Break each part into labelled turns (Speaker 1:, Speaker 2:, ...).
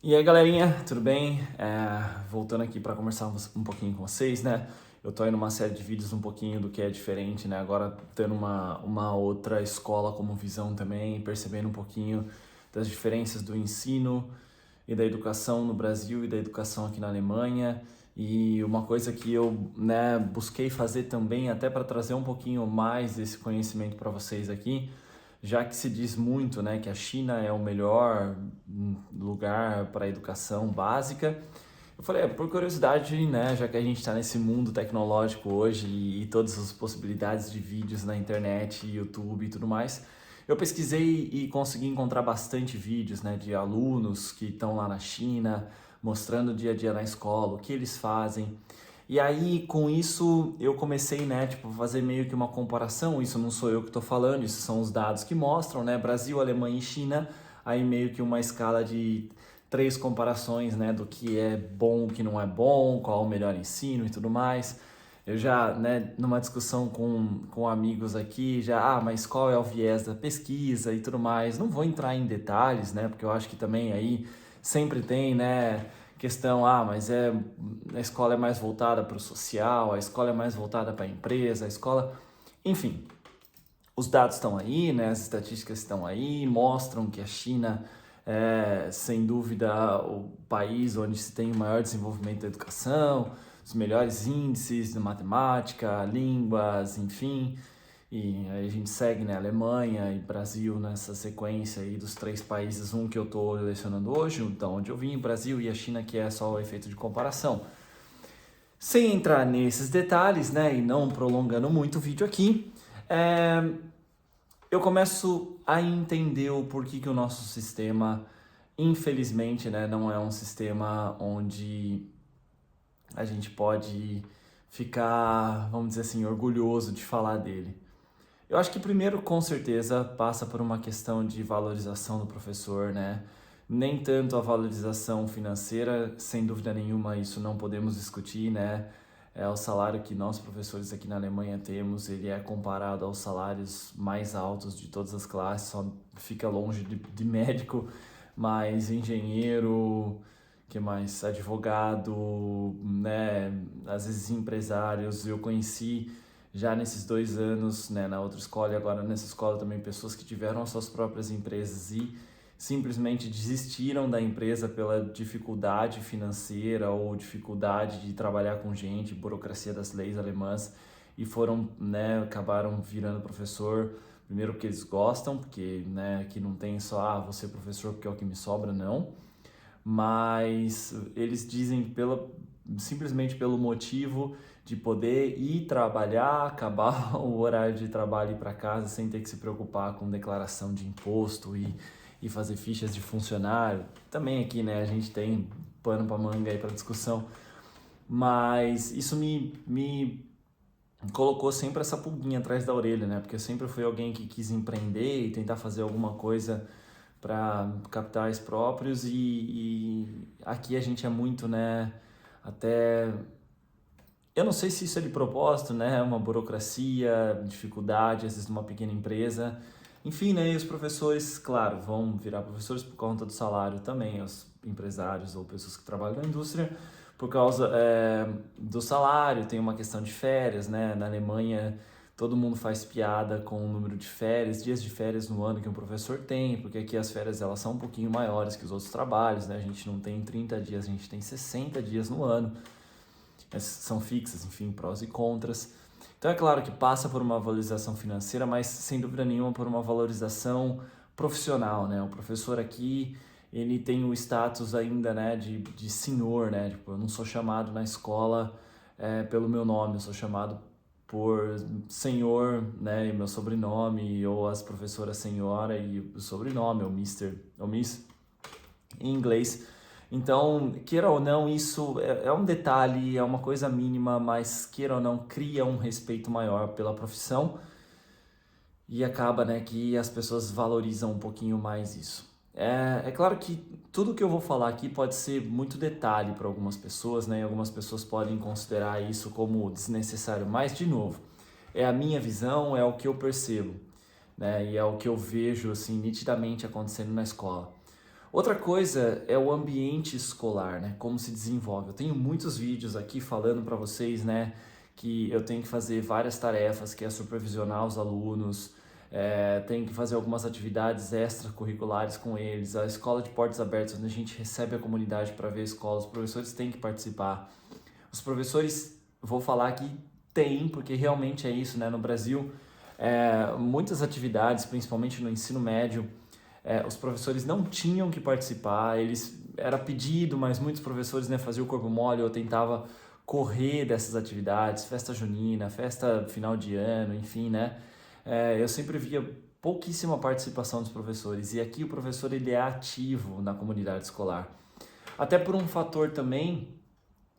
Speaker 1: E aí, galerinha, tudo bem? Voltando aqui para conversar um pouquinho com vocês, né? Eu tô aí numa série de vídeos um pouquinho do que é diferente, né? Agora tendo uma outra escola como visão também, percebendo um pouquinho das diferenças do ensino e da educação no Brasil e da educação aqui na Alemanha. E uma coisa que eu, né, busquei fazer também, até para trazer um pouquinho mais desse conhecimento para vocês aqui, já que se diz muito, né, que a China é o melhor lugar para a educação básica. Eu falei, por curiosidade, né, já que a gente está nesse mundo tecnológico hoje e todas as possibilidades de vídeos na internet, YouTube e tudo mais, eu pesquisei e consegui encontrar bastante vídeos, né, de alunos que estão lá na China, mostrando o dia a dia na escola, o que eles fazem. E aí, com isso, eu comecei, né, tipo, a fazer meio que uma comparação. Isso não sou eu que estou falando, isso são os dados que mostram, né, Brasil, Alemanha e China. Aí meio que uma escala de três comparações, né, do que é bom, o que não é bom, qual o melhor ensino e tudo mais. Eu já, né, numa discussão com amigos aqui, mas qual é o viés da pesquisa e tudo mais. Não vou entrar em detalhes, né, porque eu acho que também aí sempre tem, né, questão, mas a escola é mais voltada para o social, a escola é mais voltada para a empresa, a escola, enfim, os dados estão aí, né? As estatísticas estão aí, mostram que a China é, sem dúvida, o país onde se tem o maior desenvolvimento da educação, os melhores índices de matemática, línguas, enfim. E aí a gente segue, né, Alemanha e Brasil nessa sequência aí dos três países, um que eu estou lecionando hoje, então onde eu vim, o Brasil e a China, que é só o efeito de comparação. Sem entrar nesses detalhes, né, e não prolongando muito o vídeo aqui, é, eu começo a entender o porquê que o nosso sistema, infelizmente, né, não é um sistema onde a gente pode ficar, vamos dizer assim, orgulhoso de falar dele. Eu acho que primeiro, com certeza, passa por uma questão de valorização do professor, né? Nem tanto a valorização financeira, sem dúvida nenhuma, isso não podemos discutir, né? O salário que nós professores aqui na Alemanha temos, ele é comparado aos salários mais altos de todas as classes, só fica longe de médico, mas engenheiro, que mais? Advogado, né? Às vezes empresários. Eu conheci já nesses 2 anos, né, na outra escola e agora nessa escola também, pessoas que tiveram as suas próprias empresas e simplesmente desistiram da empresa pela dificuldade financeira ou dificuldade de trabalhar com gente, burocracia das leis alemãs, e foram, né, acabaram virando professor, primeiro porque eles gostam, porque, né, aqui não tem só, vou ser professor porque é o que me sobra, não, mas eles dizem simplesmente pelo motivo de poder ir trabalhar, acabar o horário de trabalho e ir para casa sem ter que se preocupar com declaração de imposto e fazer fichas de funcionário. Também aqui, né, a gente tem pano para manga aí para discussão, mas isso me colocou sempre essa pulguinha atrás da orelha, né, porque eu sempre fui alguém que quis empreender e tentar fazer alguma coisa para capitais próprios e aqui a gente é muito, né, até eu não sei se isso é de propósito, né? Uma burocracia, dificuldade, às vezes numa pequena empresa. Enfim, né? E os professores, claro, vão virar professores por conta do salário também, os empresários ou pessoas que trabalham na indústria, por causa do salário, tem uma questão de férias, né? Na Alemanha, todo mundo faz piada com o número de férias, dias de férias no ano que um professor tem, porque aqui as férias elas são um pouquinho maiores que os outros trabalhos, né? A gente não tem 30 dias, a gente tem 60 dias no ano, são fixas, enfim, prós e contras. Então é claro que passa por uma valorização financeira, mas sem dúvida nenhuma por uma valorização profissional, né? O professor aqui, ele tem o status ainda, né, de senhor, né? Tipo, eu não sou chamado na escola pelo meu nome, eu sou chamado por senhor, né, e meu sobrenome, ou as professoras senhora e o sobrenome, ou Mister, ou Miss, em inglês. Então, queira ou não, isso é um detalhe, é uma coisa mínima, mas queira ou não, cria um respeito maior pela profissão e acaba, né, que as pessoas valorizam um pouquinho mais isso. É claro que tudo que eu vou falar aqui pode ser muito detalhe para algumas pessoas, né, e algumas pessoas podem considerar isso como desnecessário, mas, de novo, é a minha visão, é o que eu percebo, né, e é o que eu vejo, assim, nitidamente acontecendo na escola. Outra coisa é o ambiente escolar, né? Como se desenvolve. Eu tenho muitos vídeos aqui falando para vocês, né, que eu tenho que fazer várias tarefas, que é supervisionar os alunos, tenho que fazer algumas atividades extracurriculares com eles, a escola de portas abertas, onde a gente recebe a comunidade para ver a escola, os professores têm que participar. Os professores, vou falar que tem, porque realmente é isso, né? No Brasil, muitas atividades, principalmente no ensino médio, os professores não tinham que participar, era pedido, mas muitos professores, né, faziam o corpo mole ou tentava correr dessas atividades, festa junina, festa final de ano, enfim, né? Eu sempre via pouquíssima participação dos professores e aqui o professor ele é ativo na comunidade escolar. Até por um fator também,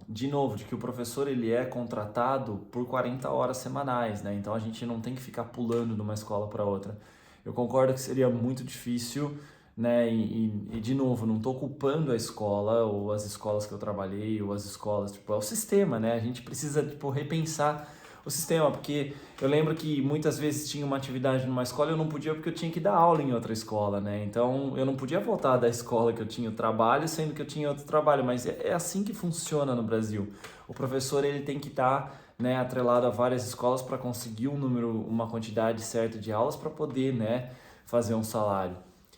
Speaker 1: de novo, de que o professor ele é contratado por 40 horas semanais, né? Então a gente não tem que ficar pulando de uma escola para outra. Eu concordo que seria muito difícil, né? E de novo, não estou culpando a escola ou as escolas que eu trabalhei ou as escolas, tipo, é o sistema, né? A gente precisa, tipo, repensar o sistema, porque eu lembro que muitas vezes tinha uma atividade numa escola e eu não podia porque eu tinha que dar aula em outra escola, né? Então eu não podia voltar da escola que eu tinha o trabalho, sendo que eu tinha outro trabalho, mas é assim que funciona no Brasil. O professor ele tem que estar, né, atrelado a várias escolas para conseguir uma quantidade certa de aulas para poder, né, fazer um salário.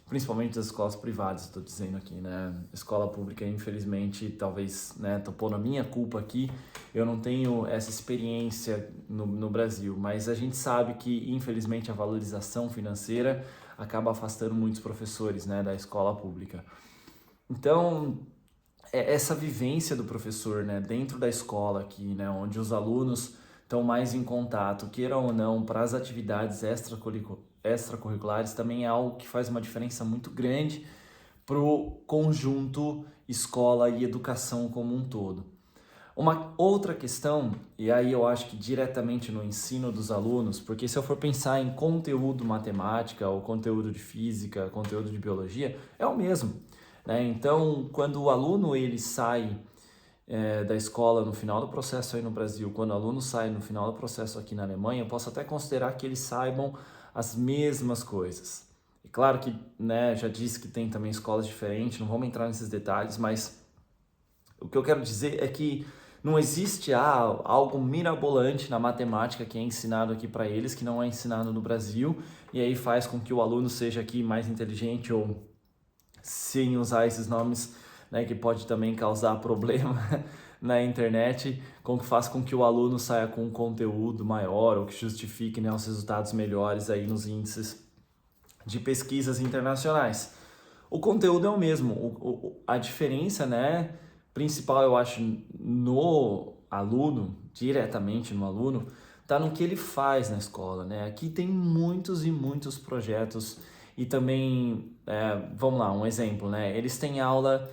Speaker 1: Principalmente das escolas privadas, estou dizendo aqui, né? Escola pública, infelizmente, talvez, né, tô pondo a minha culpa aqui, eu não tenho essa experiência no Brasil, mas a gente sabe que, infelizmente, a valorização financeira acaba afastando muitos professores, né, da escola pública. Então, essa vivência do professor, né, dentro da escola aqui, né, onde os alunos estão mais em contato, queiram ou não, para as atividades extracurriculares, também é algo que faz uma diferença muito grande para o conjunto escola e educação como um todo. Uma outra questão, e aí eu acho que diretamente no ensino dos alunos, porque se eu for pensar em conteúdo matemática, ou conteúdo de física, conteúdo de biologia, é o mesmo, né? Então, quando o aluno ele sai da escola no final do processo aí no Brasil, quando o aluno sai no final do processo aqui na Alemanha, eu posso até considerar que eles saibam as mesmas coisas. E claro que, né, já disse que tem também escolas diferentes, não vamos entrar nesses detalhes, mas o que eu quero dizer é que não existe algo mirabolante na matemática que é ensinado aqui para eles, que não é ensinado no Brasil, e aí faz com que o aluno seja aqui mais inteligente ou, sem usar esses nomes, né, que pode também causar problema na internet, com que faz com que o aluno saia com um conteúdo maior ou que justifique, né, os resultados melhores aí nos índices de pesquisas internacionais. O conteúdo é o mesmo, a diferença, né, principal, eu acho, no aluno, diretamente no aluno, tá no que ele faz na escola, né? Aqui tem muitos e muitos projetos e também, vamos lá, um exemplo, né? Eles têm aula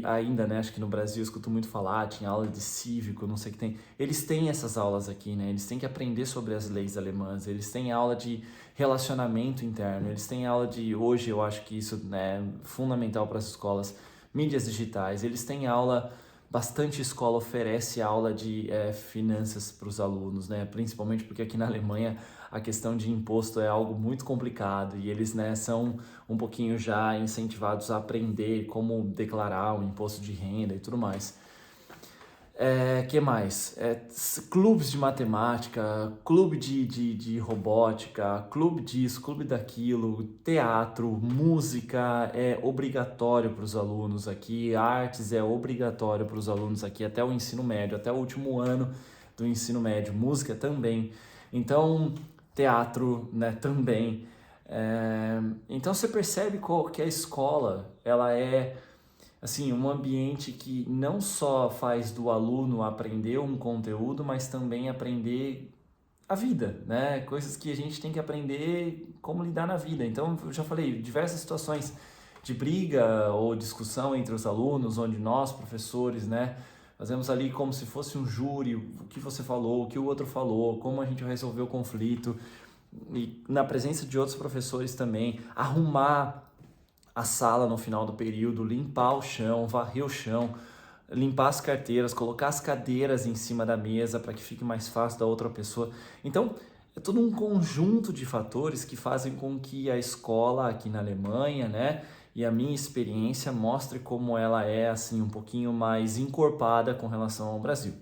Speaker 1: ainda, né? Acho que no Brasil eu escuto muito falar, tinha aula de cívico, não sei o que tem. Eles têm essas aulas aqui, né? Eles têm que aprender sobre as leis alemãs, eles têm aula de relacionamento interno, eles têm aula hoje eu acho que isso, né, é fundamental para as escolas, mídias digitais, eles têm aula, bastante escola oferece aula de finanças para os alunos, né? Principalmente porque aqui na Alemanha a questão de imposto é algo muito complicado e eles, né, são um pouquinho já incentivados a aprender como declarar o imposto de renda e tudo mais. Que mais? Clubes de matemática, clube de robótica, clube disso, clube daquilo, teatro, música é obrigatório para os alunos aqui, artes é obrigatório para os alunos aqui até o ensino médio, até o último ano do ensino médio, música também. Então, teatro, né, também. Então você percebe que a escola, ela é assim, um ambiente que não só faz do aluno aprender um conteúdo, mas também aprender a vida, né? Coisas que a gente tem que aprender como lidar na vida. Então, eu já falei, diversas situações de briga ou discussão entre os alunos, onde nós, professores, né, fazemos ali como se fosse um júri, o que você falou, o que o outro falou, como a gente resolveu o conflito, e na presença de outros professores também, arrumar a sala no final do período, limpar o chão, varrer o chão, limpar as carteiras, colocar as cadeiras em cima da mesa para que fique mais fácil da outra pessoa. Então, é todo um conjunto de fatores que fazem com que a escola aqui na Alemanha, né, e a minha experiência mostre como ela é assim um pouquinho mais encorpada com relação ao Brasil.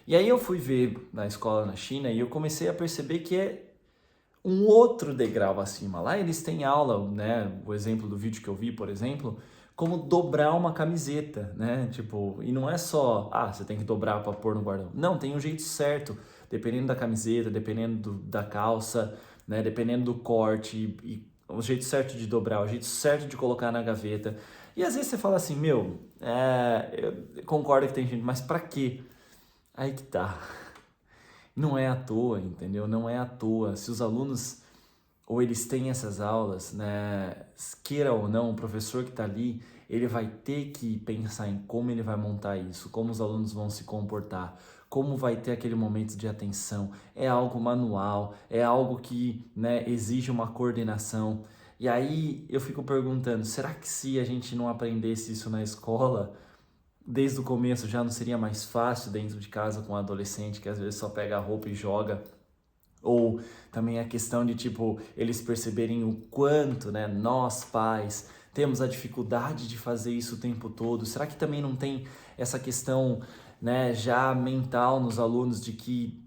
Speaker 1: E aí eu fui ver na escola na China e eu comecei a perceber que é um outro degrau acima. Lá eles têm aula, né? O exemplo do vídeo que eu vi, por exemplo, como dobrar uma camiseta, né? Tipo, e não é só, você tem que dobrar para pôr no guarda-roupa. Não, tem um jeito certo, dependendo da camiseta, dependendo da calça, né? Dependendo do corte, e o jeito certo de dobrar, o jeito certo de colocar na gaveta. E às vezes você fala assim, eu concordo que tem gente, mas para quê? Aí que tá. Não é à toa, entendeu? Não é à toa. Se os alunos, ou eles têm essas aulas, né, queira ou não, o professor que está ali, ele vai ter que pensar em como ele vai montar isso, como os alunos vão se comportar, como vai ter aquele momento de atenção. É algo manual, é algo que, né, exige uma coordenação. E aí eu fico perguntando, será que se a gente não aprendesse isso na escola, desde o começo já não seria mais fácil dentro de casa com um adolescente que às vezes só pega a roupa e joga? Ou também a questão de, tipo, eles perceberem o quanto, né, nós pais temos a dificuldade de fazer isso o tempo todo. Será que também não tem essa questão, né, já mental nos alunos de que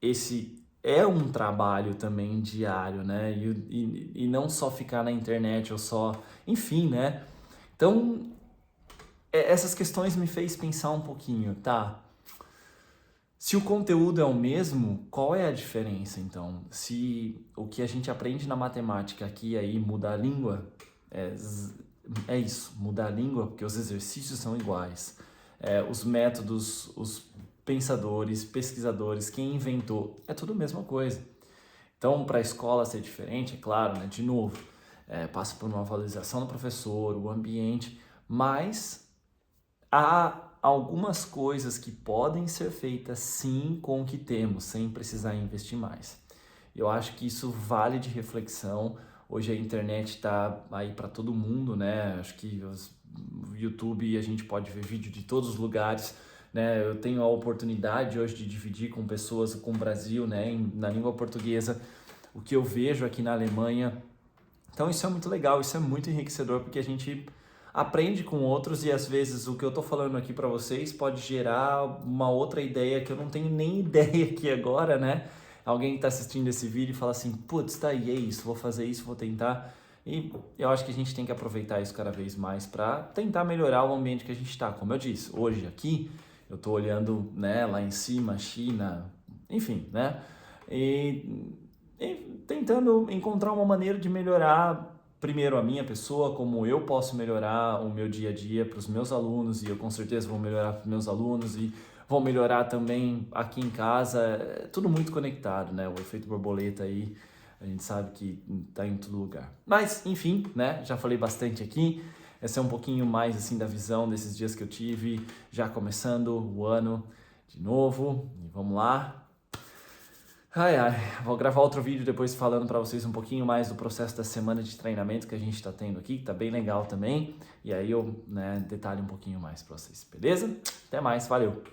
Speaker 1: esse é um trabalho também diário, né? E não só ficar na internet ou só... Enfim, né? Então, essas questões me fez pensar um pouquinho, tá? Se o conteúdo é o mesmo, qual é a diferença então? Se o que a gente aprende na matemática aqui aí mudar a língua, é isso, mudar a língua, porque os exercícios são iguais. Os métodos, os pensadores, pesquisadores, quem inventou, é tudo a mesma coisa. Então, para a escola ser diferente, é claro, né? De novo, passa por uma valorização do professor, o ambiente, mas há algumas coisas que podem ser feitas sim com o que temos, sem precisar investir mais. Eu acho que isso vale de reflexão. Hoje a internet está aí para todo mundo, né? Acho que o YouTube a gente pode ver vídeo de todos os lugares, né? Eu tenho a oportunidade hoje de dividir com pessoas, com o Brasil, né? Na língua portuguesa, o que eu vejo aqui na Alemanha. Então isso é muito legal, isso é muito enriquecedor, porque a gente aprende com outros e às vezes o que eu tô falando aqui para vocês pode gerar uma outra ideia que eu não tenho nem ideia aqui agora, né? Alguém que tá assistindo esse vídeo e fala assim, putz, tá aí, é isso, vou fazer isso, vou tentar. E eu acho que a gente tem que aproveitar isso cada vez mais para tentar melhorar o ambiente que a gente está. Como eu disse, hoje aqui eu tô olhando, né, lá em cima, China, enfim, né? E tentando encontrar uma maneira de melhorar primeiro a minha pessoa, como eu posso melhorar o meu dia a dia para os meus alunos, e eu com certeza vou melhorar para os meus alunos e vou melhorar também aqui em casa. É tudo muito conectado, né? O efeito borboleta aí, a gente sabe que está em todo lugar. Mas, enfim, né? Já falei bastante aqui. Essa é um pouquinho mais assim da visão desses dias que eu tive, já começando o ano de novo. E vamos lá. Vou gravar outro vídeo depois falando para vocês um pouquinho mais do processo da semana de treinamento que a gente está tendo aqui, que tá bem legal também. E aí eu, né, detalho um pouquinho mais para vocês, beleza? Até mais, valeu!